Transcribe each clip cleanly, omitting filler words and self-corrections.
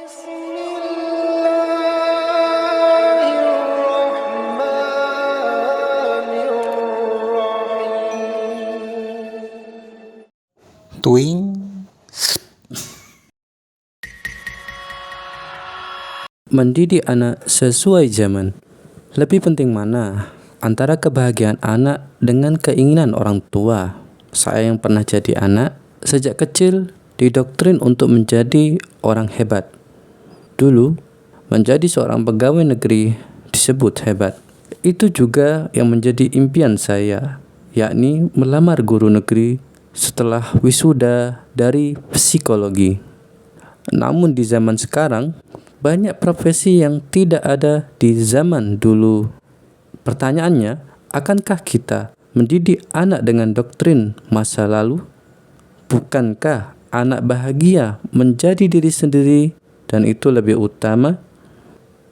Twing. Mendidik anak sesuai zaman. Lebih penting mana antara kebahagiaan anak dengan keinginan orang tua? Saya yang pernah jadi anak, sejak kecil didoktrin untuk menjadi orang hebat. Dulu, menjadi seorang pegawai negeri disebut hebat. Itu juga yang menjadi impian saya, yakni melamar guru negeri setelah wisuda dari psikologi. Namun di zaman sekarang, banyak profesi yang tidak ada di zaman dulu. Pertanyaannya, akankah kita mendidik anak dengan doktrin masa lalu? Bukankah anak bahagia menjadi diri sendiri dan itu lebih utama?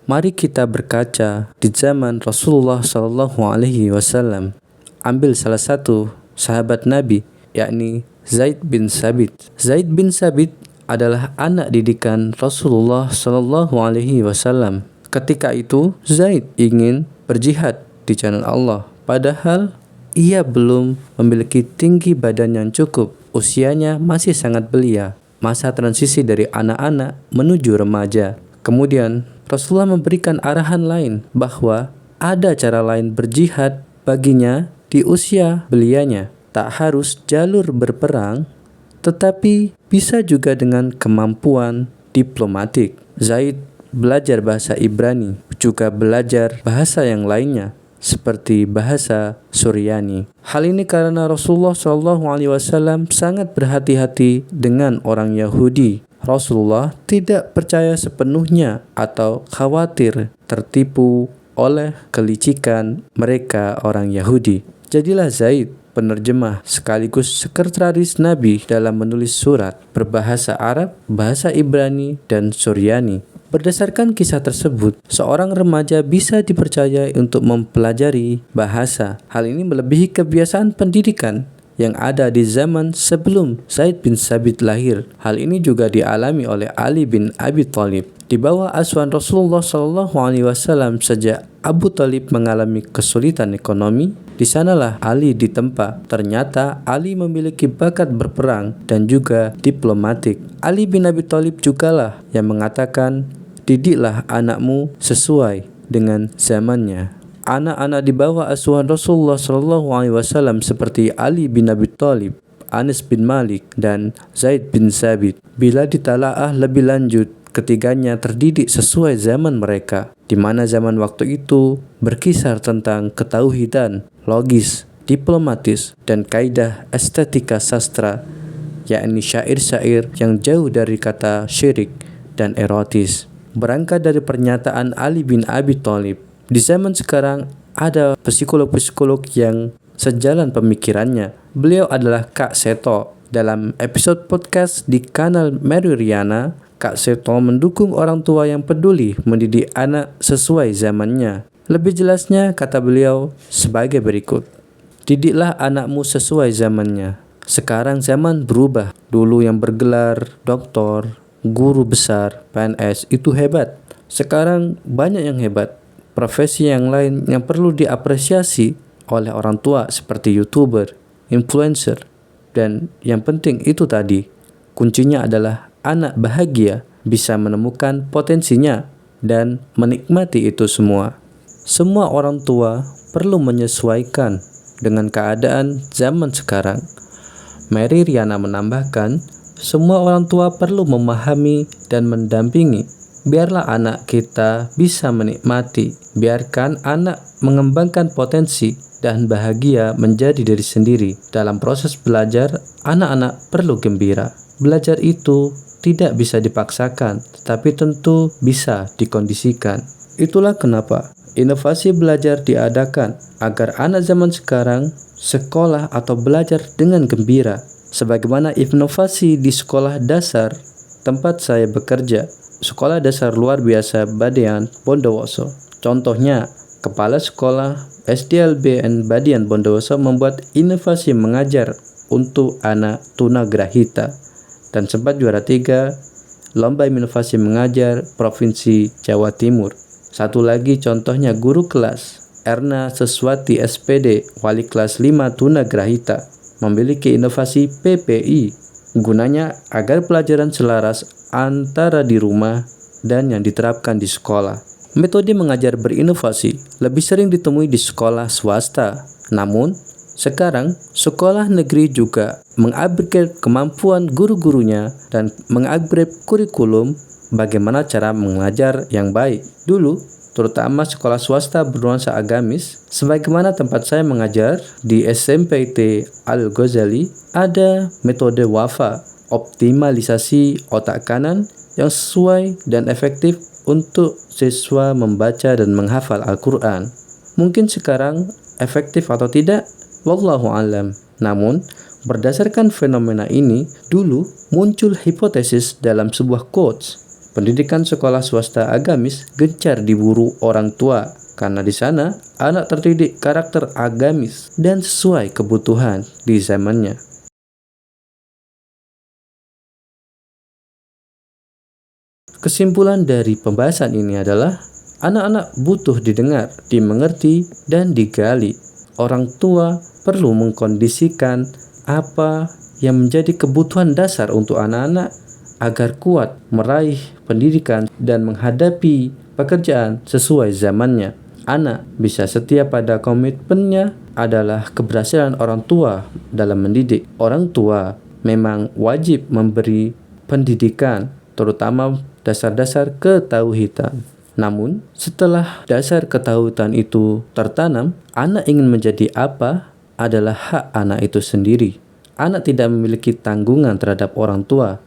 Mari kita berkaca di zaman Rasulullah SAW. Ambil salah satu sahabat Nabi, yakni Zaid bin Sabit. Zaid bin Sabit adalah anak didikan Rasulullah SAW. Ketika itu Zaid ingin berjihad di jalan Allah, padahal ia belum memiliki tinggi badan yang cukup. Usianya masih sangat belia, masa transisi dari anak-anak menuju remaja. Kemudian Rasulullah memberikan arahan lain bahwa ada cara lain berjihad baginya di usia belianya. Tak harus jalur berperang, tetapi bisa juga dengan kemampuan diplomatik. Zaid belajar bahasa Ibrani, juga belajar bahasa yang lainnya seperti bahasa Suryani. Hal ini karena Rasulullah SAW sangat berhati-hati dengan orang Yahudi. Rasulullah tidak percaya sepenuhnya atau khawatir tertipu oleh kelicikan mereka orang Yahudi. Jadilah Zaid penerjemah sekaligus sekretaris Nabi dalam menulis surat berbahasa Arab, bahasa Ibrani, dan Suryani. Berdasarkan kisah tersebut, seorang remaja bisa dipercaya untuk mempelajari bahasa. Hal ini melebihi kebiasaan pendidikan yang ada di zaman sebelum Zaid bin Sabit lahir. Hal ini juga dialami oleh Ali bin Abi Thalib. Di bawah asuhan Rasulullah SAW sejak Abu Thalib mengalami kesulitan ekonomi, di sanalah Ali ditempa. Ternyata Ali memiliki bakat berperang dan juga diplomatik. Ali bin Abi Thalib jugalah yang mengatakan, didiklah anakmu sesuai dengan zamannya. Anak-anak di bawah asuhan Rasulullah SAW seperti Ali bin Abi Thalib, Anas bin Malik, dan Zaid bin Sabit, bila ditalaah lebih lanjut, ketiganya terdidik sesuai zaman mereka, di mana zaman waktu itu berkisar tentang ketauhidan, logis, diplomatis, dan kaidah estetika sastra, yakni syair-syair yang jauh dari kata syirik dan erotis. Berangkat dari pernyataan Ali bin Abi Thalib, di zaman sekarang ada psikolog-psikolog yang sejalan pemikirannya. Beliau adalah Kak Seto. Dalam episode podcast di kanal Mary Riana, Kak Seto mendukung orang tua yang peduli mendidik anak sesuai zamannya. Lebih jelasnya kata beliau sebagai berikut. Didiklah anakmu sesuai zamannya. Sekarang zaman berubah. Dulu yang bergelar doktor, guru besar, PNS itu hebat. Sekarang banyak yang hebat. Profesi yang lain yang perlu diapresiasi oleh orang tua seperti YouTuber, influencer, dan yang penting itu tadi, kuncinya adalah anak bahagia bisa menemukan potensinya dan menikmati itu semua. Semua orang tua perlu menyesuaikan dengan keadaan zaman sekarang. Mary Riana menambahkan, semua orang tua perlu memahami dan mendampingi. Biarlah anak kita bisa menikmati, biarkan anak mengembangkan potensi dan bahagia menjadi diri sendiri. Dalam proses belajar, anak-anak perlu gembira. Belajar itu tidak bisa dipaksakan, tetapi tentu bisa dikondisikan. Itulah kenapa inovasi belajar diadakan, agar anak zaman sekarang sekolah atau belajar dengan gembira. Sebagaimana inovasi di sekolah dasar tempat saya bekerja, Sekolah Dasar Luar Biasa Badian Bondowoso. Contohnya, Kepala Sekolah SDLBN Badian Bondowoso membuat inovasi mengajar untuk anak tunagrahita dan sempat juara 3 Lomba Inovasi Mengajar Provinsi Jawa Timur. Satu lagi contohnya guru kelas Erna Seswati SPD, wali kelas 5 Tunagrahita, memiliki inovasi PPI. Gunanya agar pelajaran selaras antara di rumah dan yang diterapkan di sekolah. Metode mengajar berinovasi lebih sering ditemui di sekolah swasta. Namun, sekarang sekolah negeri juga mengupgrade kemampuan guru-gurunya dan mengupgrade kurikulum bagaimana cara mengajar yang baik. Dulu, terutama sekolah swasta bernuansa agamis, sebagaimana tempat saya mengajar di SMPT Al-Ghazali, ada metode WAFA, optimalisasi otak kanan yang sesuai dan efektif untuk siswa membaca dan menghafal Al-Quran. Mungkin sekarang efektif atau tidak, wallahu alam. Namun, berdasarkan fenomena ini, dulu muncul hipotesis dalam sebuah quotes. Pendidikan sekolah swasta agamis gencar diburu orang tua karena di sana anak terdidik karakter agamis dan sesuai kebutuhan di zamannya. Kesimpulan dari pembahasan ini adalah anak-anak butuh didengar, dimengerti, dan digali. Orang tua perlu mengkondisikan apa yang menjadi kebutuhan dasar untuk anak-anak agar kuat meraih pendidikan dan menghadapi pekerjaan sesuai zamannya. Anak bisa setia pada komitmennya adalah keberhasilan orang tua dalam mendidik. Orang tua memang wajib memberi pendidikan, terutama dasar-dasar ketauhidan. Namun, setelah dasar ketauhidan itu tertanam, anak ingin menjadi apa adalah hak anak itu sendiri. Anak tidak memiliki tanggungan terhadap orang tua,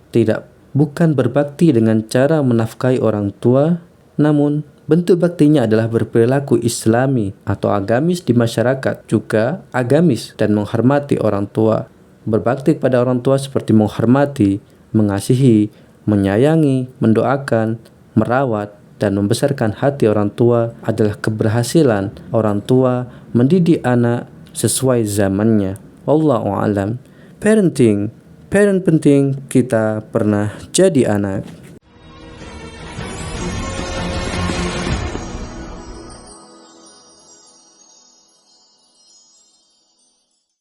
bukan berbakti dengan cara menafkahi orang tua, namun bentuk baktinya adalah berperilaku islami atau agamis di masyarakat, juga agamis dan menghormati orang tua. Berbakti kepada orang tua seperti menghormati, mengasihi, menyayangi, mendoakan, merawat, dan membesarkan hati orang tua adalah keberhasilan orang tua mendidik anak sesuai zamannya. Wallahu a'lam. Parent penting kita pernah jadi anak.